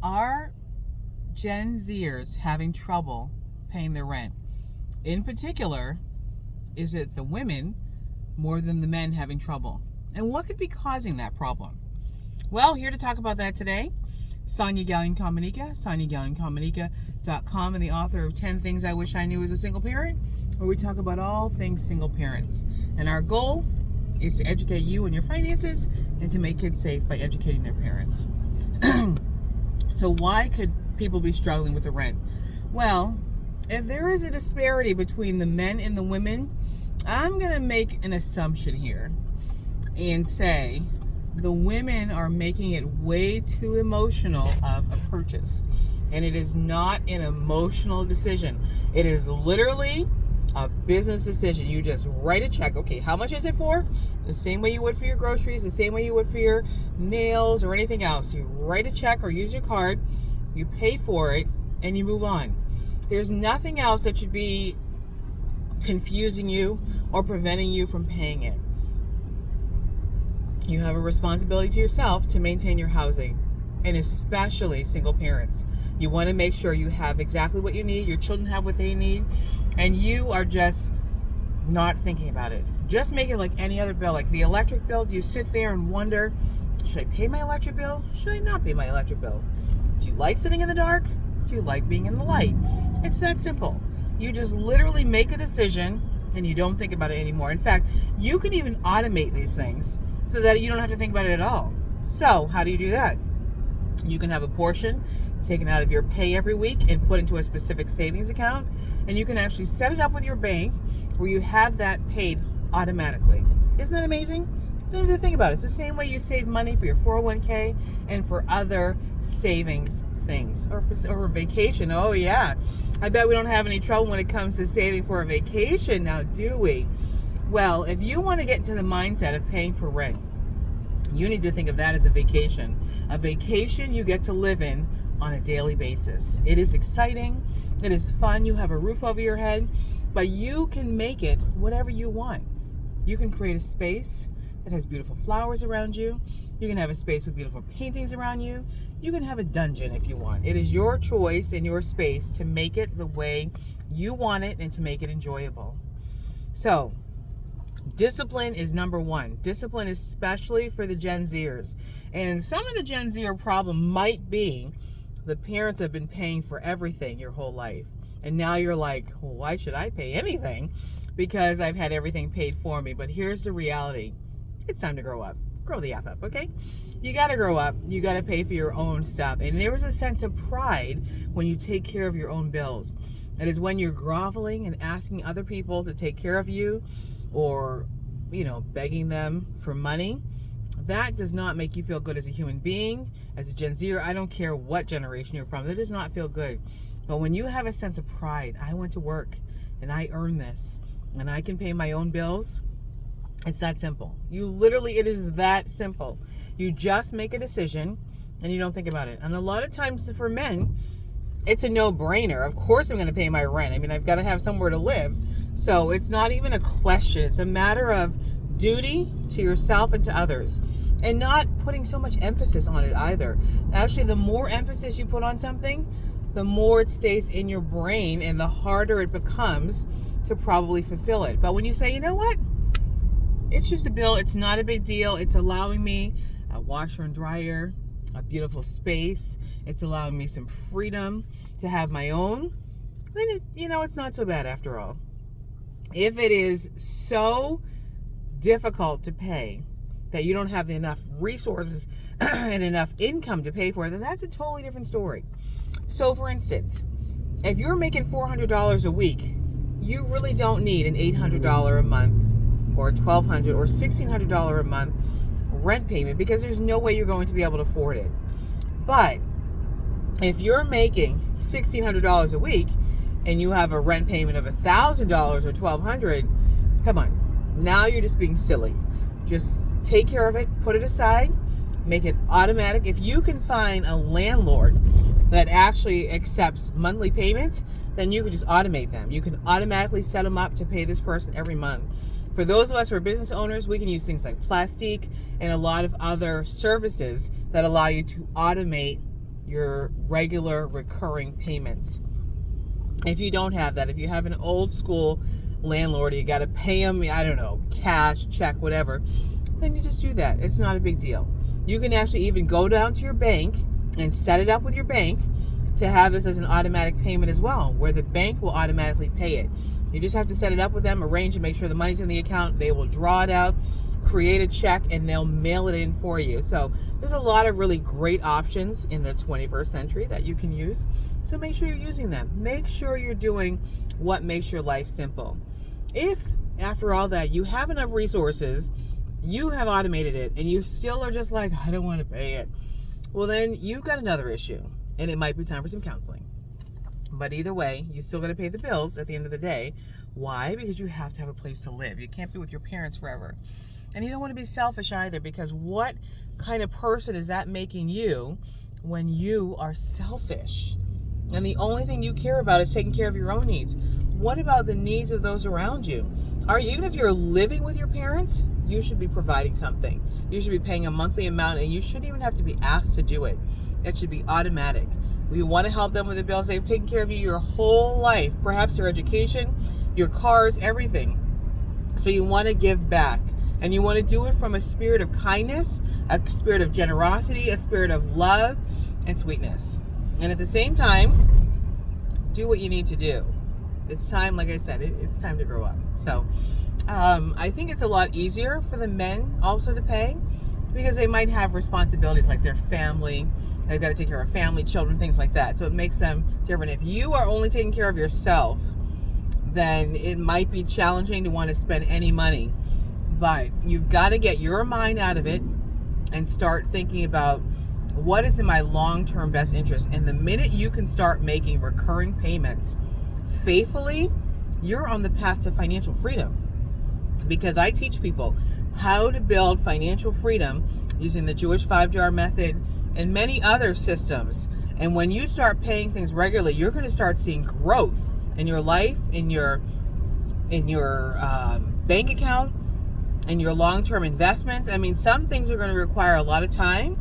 Are Gen Zers having trouble paying their rent? In particular, is it the women more than the men having trouble? And what could be causing that problem? Well, here to talk about that today, Sonia Gallion-Comanica, SoniaGallion-Comanica.com, and the author of 10 Things I Wish I Knew as a Single Parent, where we talk about all things single parents. And our goal is to educate you on your finances and to make kids safe by educating their parents. So why could people be struggling with the rent? Well, if there is a disparity between the men and the women, I'm going to make an assumption here and say the women are making it way too emotional of a purchase. And it is not an emotional decision. It is literally a business decision. You just write a check. Okay, how much is it for? The same way you would for your groceries, the same way you would for your nails or anything else. You write a check or use your card, you pay for it, and you move on. There's nothing else that should be confusing you or preventing you from paying it. You have a responsibility to yourself to maintain your housing, and especially single parents. You want to make sure you have exactly what you need, your children have what they need, and you are just not thinking about it. Just make it like any other bill. Like the electric bill, do you sit there and wonder, should I pay my electric bill? Should I not pay my electric bill? Do you like sitting in the dark? Do you like being in the light? It's that simple. You just literally make a decision and you don't think about it anymore. In fact, you can even automate these things so that you don't have to think about it at all. So how do you do that? You can have a portion taken out of your pay every week and put into a specific savings account, and you can actually set it up with your bank where you have that paid automatically. Isn't that amazing? Don't even think about it. It's the same way you save money for your 401k and for other savings things, or for vacation. Oh yeah, I bet we don't have any trouble when it comes to saving for a vacation now, do we? Well, if you want to get into the mindset of paying for rent, you need to think of that as a vacation. A vacation you get to live in on a daily basis. It is exciting. It is fun. You have a roof over your head, but you can make it whatever you want. You can create a space that has beautiful flowers around you. You can have a space with beautiful paintings around you. You can have a dungeon if you want. It is your choice and your space to make it the way you want it and to make it enjoyable. So, discipline is number one. Discipline, especially for the Gen Zers. And some of the Gen Zer problem might be the parents have been paying for everything your whole life. And now you're like, well, why should I pay anything? Because I've had everything paid for me. But here's the reality. It's time to grow up. Grow the F up, okay? You got to grow up. You got to pay for your own stuff. And there is a sense of pride when you take care of your own bills. It is when you're groveling and asking other people to take care of you, or, begging them for money. That does not make you feel good as a human being, as a Gen Zer. I don't care what generation you're from. That does not feel good. But when you have a sense of pride, I went to work and I earned this and I can pay my own bills, it's that simple. It is that simple. You just make a decision and you don't think about it. And a lot of times for men, it's a no-brainer. Of course I'm going to pay my rent. I mean, I've got to have somewhere to live. So it's not even a question. It's a matter of duty to yourself and to others, and not putting so much emphasis on it either. Actually, the more emphasis you put on something, the more it stays in your brain and the harder it becomes to probably fulfill it. But when you say, you know what? It's just a bill. It's not a big deal. It's allowing me a washer and dryer, a beautiful space. It's allowing me some freedom to have my own. Then, it's not so bad after all. If it is so difficult to pay that you don't have enough resources and enough income to pay for it, then that's a totally different story. So for instance, if you're making $400 a week, you really don't need an $800 a month or $1,200 or $1,600 a month rent payment, because there's no way you're going to be able to afford it. But if you're making $1,600 a week and you have a rent payment of $1,000 or $1,200, come on. Now you're just being silly. Just take care of it, put it aside, make it automatic. If you can find a landlord that actually accepts monthly payments, then you can just automate them. You can automatically set them up to pay this person every month. For those of us who are business owners, we can use things like Plastique and a lot of other services that allow you to automate your regular recurring payments. If you don't have that, if you have an old school landlord, you got to pay them, I don't know, cash, check, whatever, then you just do that. It's not a big deal. You can actually even go down to your bank and set it up with your bank to have this as an automatic payment as well, where the bank will automatically pay it. You just have to set it up with them, arrange and make sure the money's in the account. They will draw it out, create a check, and they'll mail it in for you. So there's a lot of really great options in the 21st century that you can use. So make sure you're using them. Make sure you're doing what makes your life simple. If, after all that, you have enough resources, you have automated it, and you still are just like, I don't want to pay it, well, then you've got another issue, and it might be time for some counseling. But either way, you still got to pay the bills at the end of the day. Why? Because you have to have a place to live. You can't be with your parents forever. And you don't want to be selfish either, because what kind of person is that making you when you are selfish? And the only thing you care about is taking care of your own needs. What about the needs of those around you? Even if you're living with your parents, you should be providing something. You should be paying a monthly amount, and you shouldn't even have to be asked to do it. It should be automatic. We want to help them with the bills. They've taken care of you your whole life, perhaps your education, your cars, everything. So you want to give back, and you want to do it from a spirit of kindness, a spirit of generosity, a spirit of love and sweetness. And at the same time, do what you need to do. It's time, like I said, it's time to grow up. So I think it's a lot easier for the men also to pay, because they might have responsibilities like their family. They've got to take care of family, children, things like that. So it makes them different. If you are only taking care of yourself, then it might be challenging to want to spend any money. But you've got to get your mind out of it and start thinking about what is in my long-term best interest. And the minute you can start making recurring payments faithfully, you're on the path to financial freedom. Because I teach people how to build financial freedom using the Jewish 5-jar method and many other systems. And when you start paying things regularly, you're going to start seeing growth in your life, in your bank account, and your long-term investments. I mean, some things are going to require a lot of time,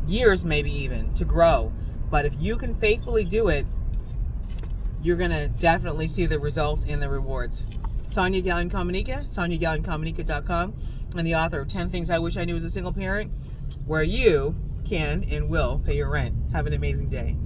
years maybe even, to grow. But if you can faithfully do it, you're going to definitely see the results and the rewards. Sonia Gallion Comunica, SoniaGallionComunica.com, and the author of 10 Things I Wish I Knew as a Single Parent, where you can and will pay your rent. Have an amazing day.